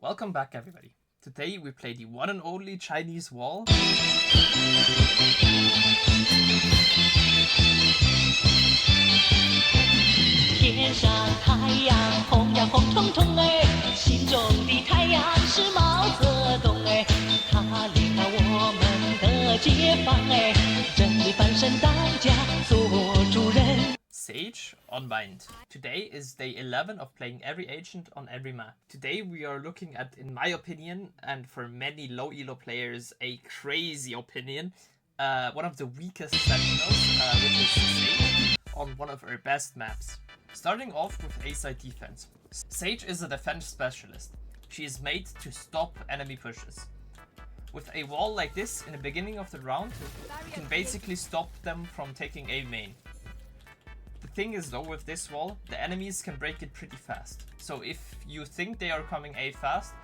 Welcome back, everybody. Today we play the one and only Chinese wall. 天上太阳红呀红彤彤哎，心中的太阳是毛泽东哎，他领导我们的解放哎，真理翻身当家做主人。 Sage on Bind. Today is day 11 of playing every agent on every map. Today we are looking at, in my opinion, and for many low elo players, a crazy opinion. One of the weakest sentinels, which is Sage, on one of our best maps. Starting off with A-side defense. Sage is a defense specialist. She is made to stop enemy pushes. With a wall like this in the beginning of the round, you can basically stop them from taking A main. The thing is though, with this wall, the enemies can break it pretty fast. So if you think they are coming A fast,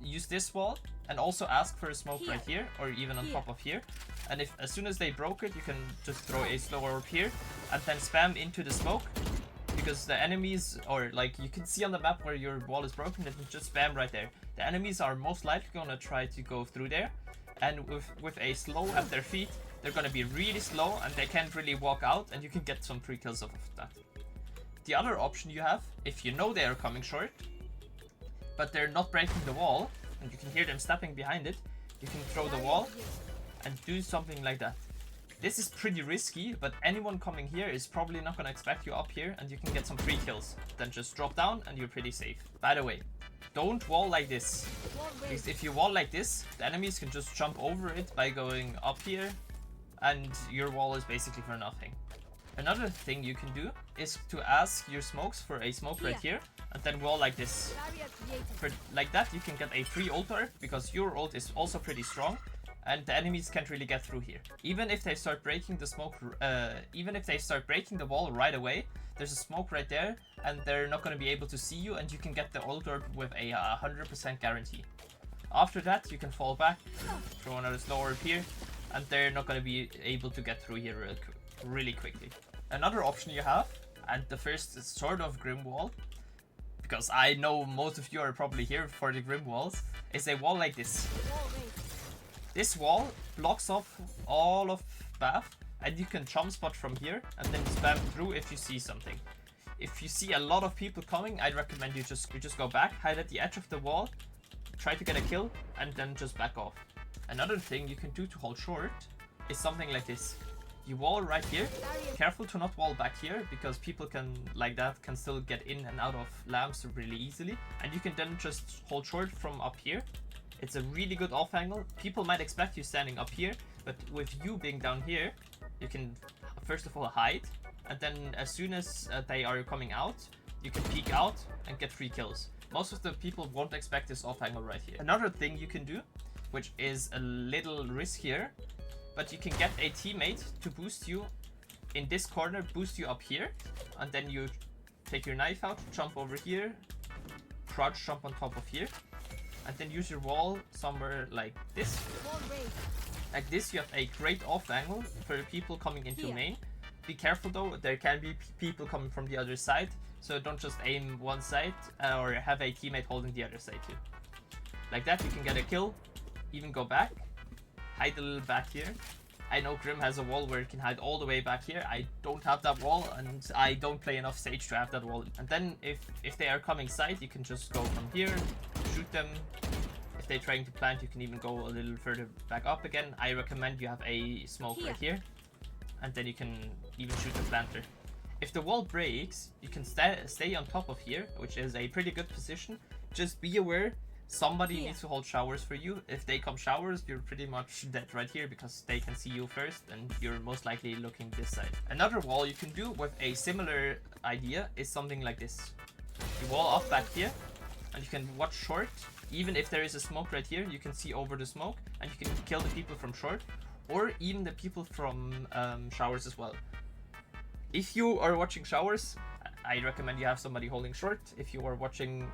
use this wall and also ask for a smoke right here or even on top of here. And if as soon as they broke it, you can just throw a slow orb here and then spam into the smoke. Because the enemies, or like you can see on the map where your wall is broken, then just spam right there. The enemies are most likely gonna try to go through there, and with a slow at their feet, they're gonna be really slow and they can't really walk out, and you can get some free kills off of that. The other option you have, if you know they are coming short, but they're not breaking the wall, and you can hear them stepping behind it, you can throw the wall and do something like that. This is pretty risky, but anyone coming here is probably not gonna expect you up here and you can get some free kills. Then just drop down and you're pretty safe. By the way, don't wall like this. Because if you wall like this, the enemies can just jump over it by going up here and your wall is basically for nothing. Another thing you can do is to ask your smokes for a smoke right here and then wall like this. Like that you can get a free ult orb because your ult is also pretty strong. And the enemies can't really get through here. Even if they start breaking the smoke, even if they start breaking the wall right away, there's a smoke right there, and they're not going to be able to see you, and you can get the ult orb with a 100% guarantee. After that, you can fall back, throw another slow orb here, and they're not going to be able to get through here really quickly. Another option you have, and the first is sort of Grim Wall, because I know most of you are probably here for the Grim Walls, is a wall like this. This wall blocks off all of Bath, and you can jump spot from here and then spam through if you see something. If you see a lot of people coming, I'd recommend you just go back, hide at the edge of the wall, try to get a kill, and then just back off. Another thing you can do to hold short is something like this. You wall right here. Careful to not wall back here, because people can still get in and out of lamps really easily. And you can then just hold short from up here. It's a really good off angle. People might expect you standing up here, but with you being down here, you can first of all hide, and then as soon as they are coming out, you can peek out and get free kills. Most of the people won't expect this off angle right here. Another thing you can do, which is a little riskier, but you can get a teammate to boost you in this corner, boost you up here, and then you take your knife out, jump over here, crouch jump on top of here, and then use your wall somewhere like this. Like this, you have a great off angle for people coming into main. Be careful though, there can be people coming from the other side, so don't just aim one side or have a teammate holding the other side too. Like that you can get a kill, even go back, hide a little back here. I know Grim has a wall where you can hide all the way back here. I don't have that wall, and I don't play enough Sage to have that wall. And then if they are coming side, you can just go from here, shoot them. If they're trying to plant, you can even go a little further back up again. I recommend you have a smoke right here, and then you can even shoot the planter. If the wall breaks, you can stay on top of here, which is a pretty good position. Just be aware, somebody needs to hold showers for you. If they come showers, you're pretty much dead right here because they can see you first and you're most likely looking this side. Another wall you can do with a similar idea is something like this. You wall off back here and you can watch short. Even if there is a smoke right here, you can see over the smoke and you can kill the people from short or even the people from showers as well. If you are watching showers, I recommend you have somebody holding short. If you are watching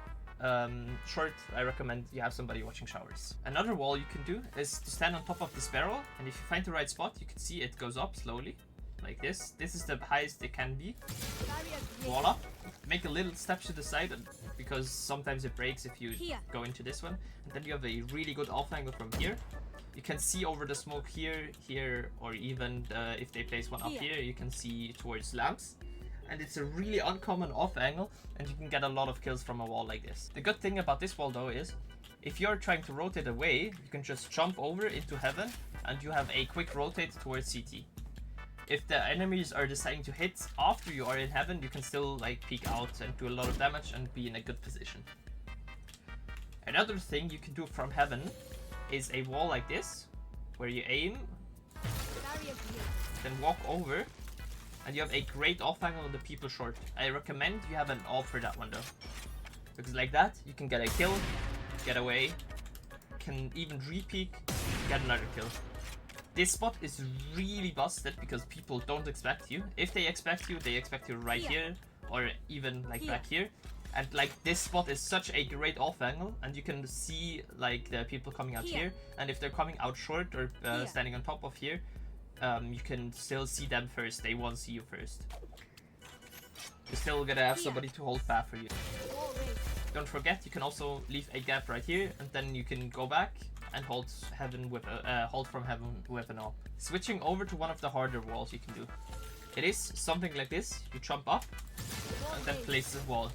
short, I recommend you have somebody watching showers. Another wall you can do is to stand on top of this barrel, and if you find the right spot, you can see it goes up slowly, like this. This is the highest it can be. Wall up, make a little step to the side, and because sometimes it breaks if you go into this one. And then you have a really good off angle from here. You can see over the smoke here, here, or even if they place one up here, you can see towards lamps. And it's a really uncommon off angle, and you can get a lot of kills from a wall like this. The good thing about this wall though is, if you're trying to rotate away, you can just jump over into heaven, and you have a quick rotate towards CT. If the enemies are deciding to hit after you are in heaven, you can still like peek out and do a lot of damage and be in a good position. Another thing you can do from heaven is a wall like this, where you aim, then walk over, and you have a great off angle on the people short. I recommend you have an ult for that one though, because like that you can get a kill, get away, can even re-peek, get another kill. This spot is really busted because people don't expect you. If they expect you right here, or even like back here. And like this spot is such a great off angle, and you can see like the people coming out here. And if they're coming out short or standing on top of here, you can still see them first. They won't see you first. You're still gonna have somebody to hold path for you. Don't forget, you can also leave a gap right here, and then you can go back and hold heaven with hold from heaven with an ult. Switching over to one of the harder walls you can do. It is something like this. You jump up and then place the wall.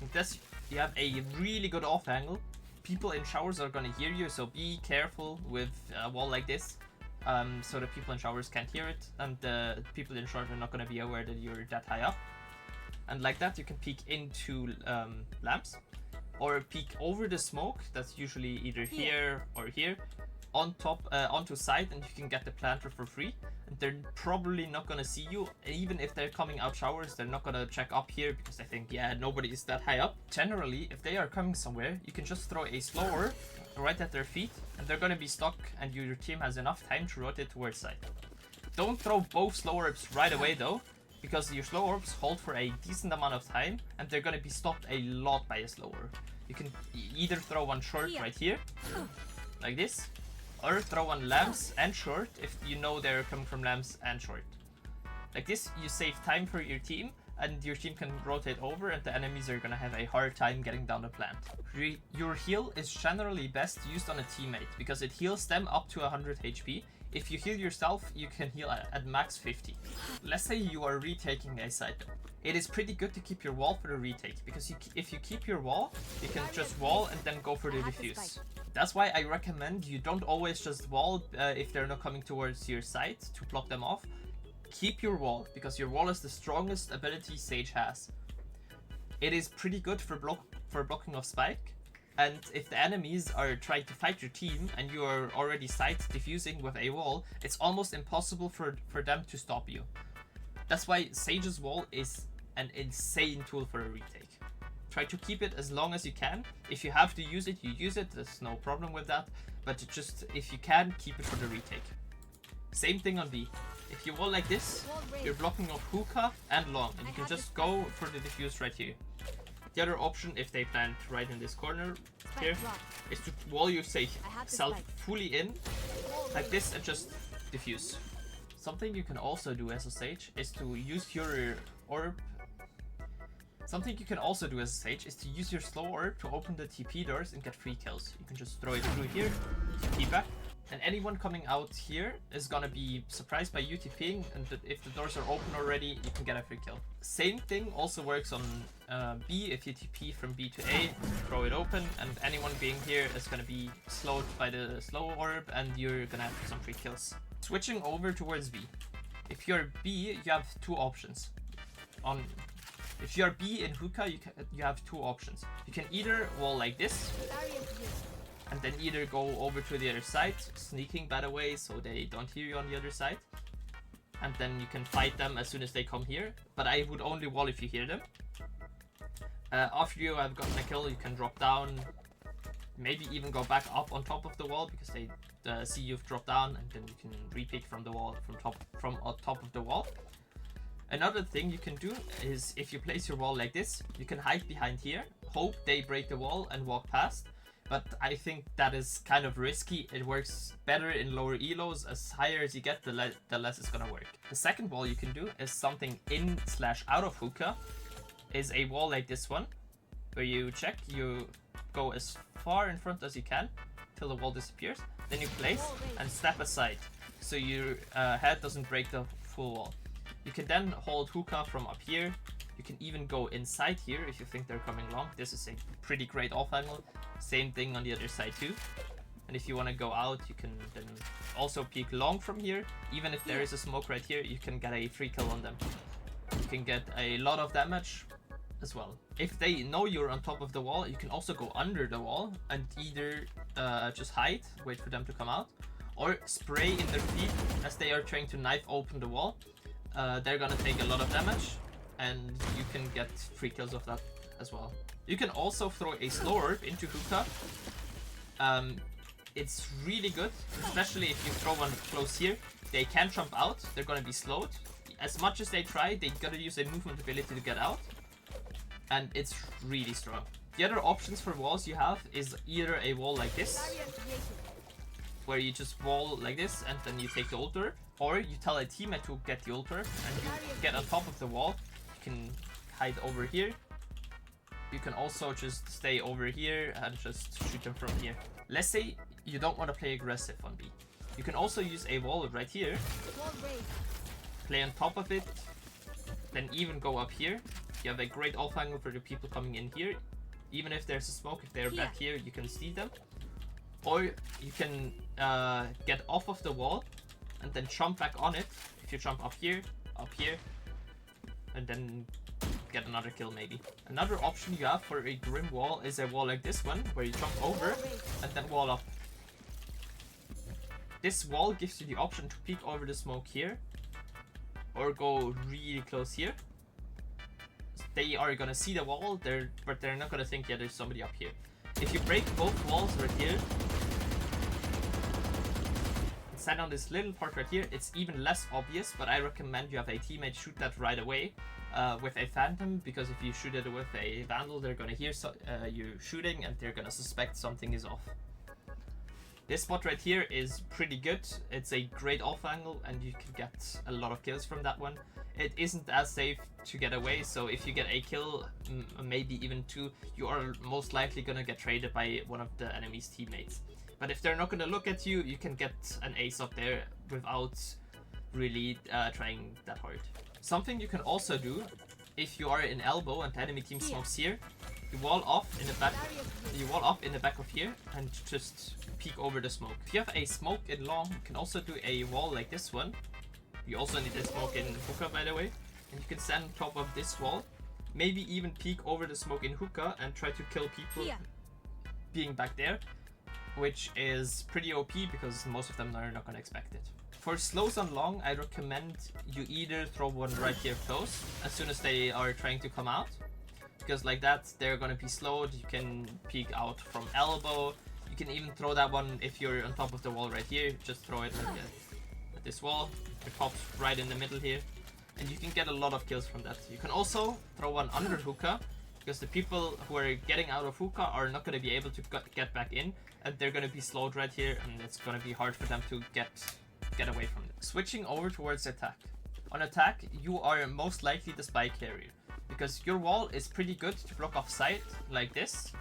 With this, you have a really good off angle. People in showers are gonna hear you, so be careful with a wall like this, so the people in showers can't hear it, and the people in short are not gonna be aware that you're that high up. And like that, you can peek into lamps, or peek over the smoke. That's usually either here or here, on top, onto side, and you can get the planter for free. And they're probably not gonna see you. Even if they're coming out showers, they're not gonna check up here because I think, yeah, nobody is that high up. Generally, if they are coming somewhere, you can just throw a slow orb right at their feet, and they're gonna be stuck, and your team has enough time to rotate towards side. Don't throw both slow orbs right away though, because your slow orbs hold for a decent amount of time, and they're gonna be stopped a lot by a slow orb. You can either throw one short right here, like this, or throw one lamps and short if you know they're coming from lamps and short. Like this, you save time for your team, and your team can rotate over, and the enemies are gonna have a hard time getting down the plant. Your heal is generally best used on a teammate, because it heals them up to 100 HP. If you heal yourself, you can heal at max 50. Let's say you are retaking a site. It is pretty good to keep your wall for the retake, because if you keep your wall, you can just wall and then go for the defuse. That's why I recommend you don't always just wall if they're not coming towards your site to block them off. Keep your wall, because your wall is the strongest ability Sage has. It is pretty good for blocking off spike, and if the enemies are trying to fight your team and you are already site diffusing with a wall, it's almost impossible for them to stop you. That's why Sage's wall is an insane tool for a retake. Try to keep it as long as you can. If you have to use it, you use it. There's no problem with that. But just, if you can, keep it for the retake. Same thing on B. If you wall like this, you're blocking off hookah and long, and you can just go for the diffuse right here. The other option, if they plant right in this corner here, is to wall yourself fully in, like this, and just diffuse. Something you can also do as a Sage is to use your orb. Something you can also do as a Sage is to use your slow orb to open the TP doors and get free kills. You can just throw it through here, TP back, and anyone coming out here is gonna be surprised by you TPing, and if the doors are open already, you can get a free kill. Same thing also works on B. If you TP from B to A, throw it open, and anyone being here is gonna be slowed by the slow orb, and you're gonna have some free kills. Switching over towards B. If you're B, you have two options. If you're B in hookah, you have two options. You can either wall like this, and then either go over to the other side, sneaking by the way, so they don't hear you on the other side. And then you can fight them as soon as they come here, but I would only wall if you hear them. After you have gotten a kill, you can drop down, maybe even go back up on top of the wall, because they see you've dropped down, and then you can re-pick from the wall, from on top of the wall. Another thing you can do is, if you place your wall like this, you can hide behind here, hope they break the wall and walk past. But I think that is kind of risky. It works better in lower elos. As higher as you get, the less it's gonna work. The second wall you can do is something in/out of hookah. Is a wall like this one. where you check, you go as far in front as you can till the wall disappears. Then you place and step aside, so your head doesn't break the full wall. You can then hold hookah from up here. You can even go inside here if you think they're coming long. This is a pretty great off angle. Same thing on the other side too. And if you want to go out, you can then also peek long from here. Even if there is a smoke right here, you can get a free kill on them. You can get a lot of damage as well. If they know you're on top of the wall, you can also go under the wall and either just hide, wait for them to come out, or spray in their feet as they are trying to knife open the wall. They're gonna take a lot of damage, and you can get free kills of that as well. You can also throw a slow orb into hookah. It's really good, especially if you throw one close here. They can't jump out, they're gonna be slowed. As much as they try, they gotta use a movement ability to get out. And it's really strong. The other options for walls you have is either a wall like this, where you just wall like this and then you take the altar, or you tell a teammate to get the altar and you get on top of the wall. You can hide over here. You can also just stay over here and just shoot them from here. Let's say you don't want to play aggressive on B. You can also use a wall right here, play on top of it, then even go up here. You have a great off angle for the people coming in here. Even if there's a smoke, if they're back here, you can see them. Or you can get off of the wall and then jump back on it. If you jump up here, and then get another kill maybe. Another option you have for a grim wall is a wall like this one, where you jump over and then wall up. This wall gives you the option to peek over the smoke here, or go really close here. They are gonna see the wall, but they're not gonna think, yeah, there's somebody up here. If you break both walls right here, and stand on this little part right here, it's even less obvious, but I recommend you have a teammate shoot that right away with a phantom, because if you shoot it with a vandal, they're gonna hear you shooting and they're gonna suspect something is off. This spot right here is pretty good. It's a great off angle and you can get a lot of kills from that one. It isn't as safe to get away, so if you get a kill, maybe even two, you are most likely gonna get traded by one of the enemy's teammates. But if they're not gonna look at you, you can get an ace up there without really trying that hard. Something you can also do, if you are in elbow and the enemy team smokes here, you wall off in the back. You wall off in the back of here and just peek over the smoke. If you have a smoke in long, you can also do a wall like this one. You also need a smoke in hookah, by the way, and you can stand on top of this wall. Maybe even peek over the smoke in hookah and try to kill people being back there, which is pretty OP because most of them are not gonna expect it. For slows on long, I recommend you either throw one right here close as soon as they are trying to come out, because like that they're gonna be slowed. You can peek out from elbow. You can even throw that one if you're on top of the wall right here. Just throw it like at this wall. It pops right in the middle here, and you can get a lot of kills from that. You can also throw one under hookah, because the people who are getting out of hookah are not going to be able to get back in, and they're going to be slowed right here, and it's going to be hard for them to get away from it. Switching over towards attack. On attack, you are most likely the spy carrier, because your wall is pretty good to block off sight like this,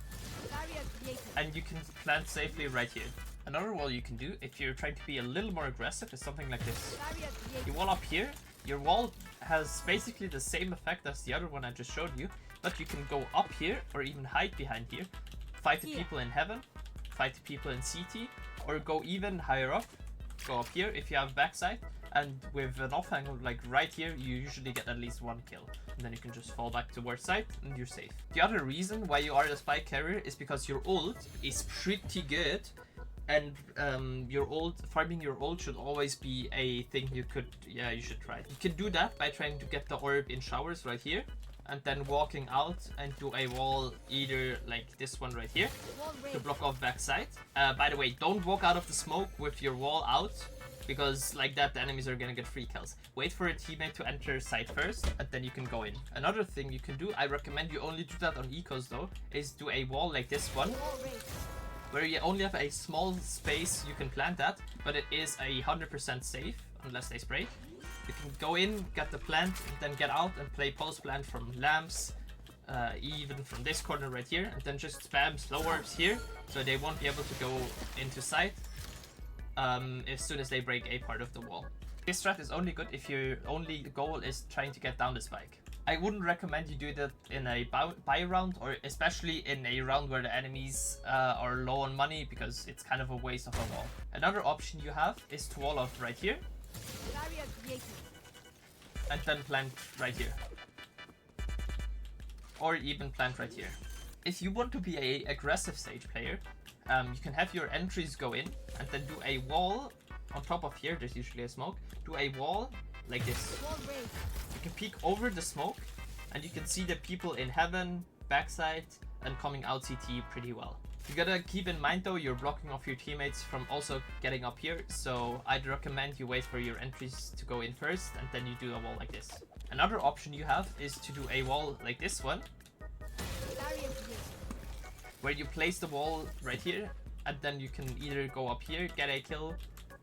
and you can plant safely right here. Another wall you can do, if you're trying to be a little more aggressive, is something like this. You wall up here. Your wall has basically the same effect as the other one I just showed you, but you can go up here or even hide behind here, fight the people in heaven, fight the people in CT, or go even higher up, go up here if you have backside, and with an off angle like right here, you usually get at least one kill. And then you can just fall back towards side and you're safe. The other reason why you are the spy carrier is because your ult is pretty good. And farming your ult should always be a thing you should try. You can do that by trying to get the orb in showers right here, and then walking out and do a wall either like this one right here to block off backside. By the way, don't walk out of the smoke with your wall out, because like that the enemies are gonna get free kills. Wait for a teammate to enter site first, and then you can go in. Another thing you can do, I recommend you only do that on ecos though, is do a wall like this one, where you only have a small space you can plant that, but it is 100% safe unless they spray. You can go in, get the plant, and then get out and play post plant from lamps, even from this corner right here, and then just spam slow orbs here, so they won't be able to go into sight as soon as they break a part of the wall. This strat is only good if your only goal is trying to get down the spike. I wouldn't recommend you do that in a buy round, or especially in a round where the enemies are low on money, because it's kind of a waste of a wall. Another option you have is to wall off right here, and then plant right here. Or even plant right here. If you want to be an aggressive Sage player, you can have your entries go in and then do a wall on top of here. There's usually a smoke. Do a wall like this. You can peek over the smoke and you can see the people in heaven, backside, and coming out CT pretty well. You gotta keep in mind though, you're blocking off your teammates from also getting up here, so I'd recommend you wait for your entries to go in first and then you do a wall like this. Another option you have is to do a wall like this one, where you place the wall right here, and then you can either go up here, get a kill,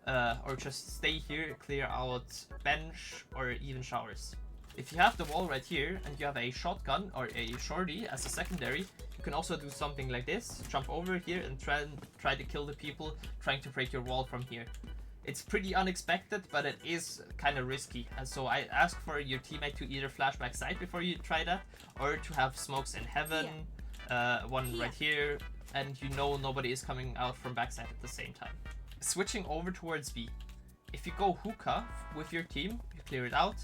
or just stay here, clear out bench or even showers. If you have the wall right here and you have a shotgun or a shorty as a secondary, you can also do something like this, jump over here and try to kill the people trying to break your wall from here. It's pretty unexpected, but it is kind of risky, and so I ask for your teammate to either flash back side before you try that, or to have smokes in heaven, one right here, and you know nobody is coming out from backside at the same time. Switching over towards B. If you go hookah with your team, you clear it out.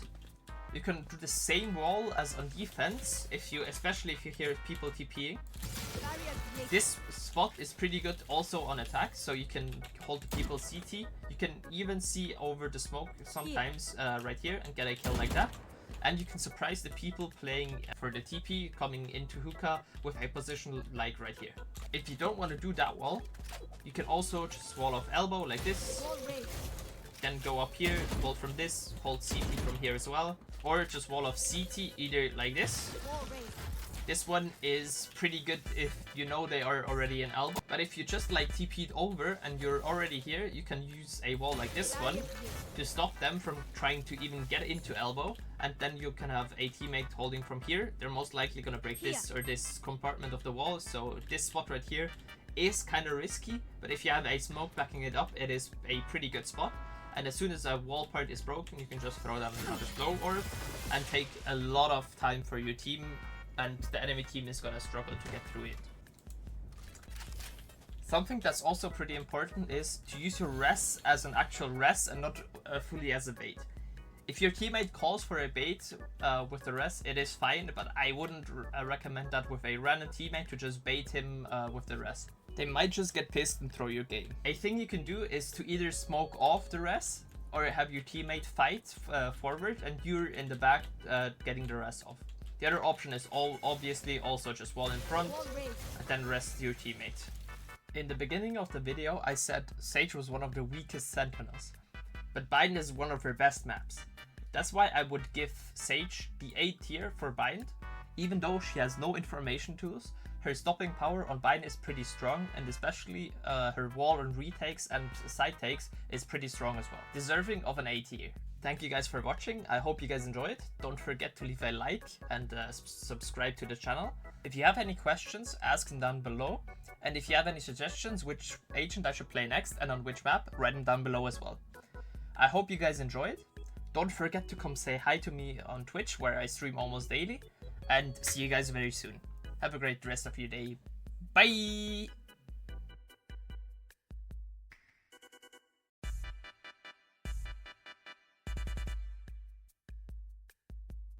You can do the same wall as on defense, especially if you hear people TPing. This spot is pretty good also on attack, so you can hold the people CT. You can even see over the smoke sometimes right here and get a kill like that. And you can surprise the people playing for the TP coming into hookah with a position like right here. If you don't want to do that wall, you can also just wall off elbow like this. Then go up here, hold from this, hold CT from here as well. Or just wall off CT either like this. This one is pretty good if you know they are already in elbow. But if you just like TP'd over and you're already here, you can use a wall like this one to stop them from trying to even get into elbow. And then you can have a teammate holding from here. They're most likely gonna break this or this compartment of the wall. So this spot right here is kind of risky. But if you have a smoke backing it up, it is a pretty good spot. And as soon as a wall part is broken, you can just throw down another slow orb and take a lot of time for your team, and the enemy team is gonna struggle to get through it. Something that's also pretty important is to use your res as an actual res and not fully as a bait. If your teammate calls for a bait with the res, it is fine, but I wouldn't recommend that with a random teammate to just bait him with the res. They might just get pissed and throw your game. A thing you can do is to either smoke off the res or have your teammate fight forward and you're in the back getting the res off. The other option is obviously also just wall in front and then rest your teammate. In the beginning of the video I said Sage was one of the weakest Sentinels, but Bind is one of her best maps. That's why I would give Sage the A tier for Bind. Even though she has no information tools, her stopping power on Bind is pretty strong, and especially her wall on retakes and side takes is pretty strong as well. Deserving of an A tier. Thank you guys for watching, I hope you guys enjoyed. Don't forget to leave a like and subscribe to the channel. If you have any questions, ask them down below. And if you have any suggestions which agent I should play next and on which map, write them down below as well. I hope you guys enjoyed. Don't forget to come say hi to me on Twitch, where I stream almost daily. And see you guys very soon. Have a great rest of your day. Bye!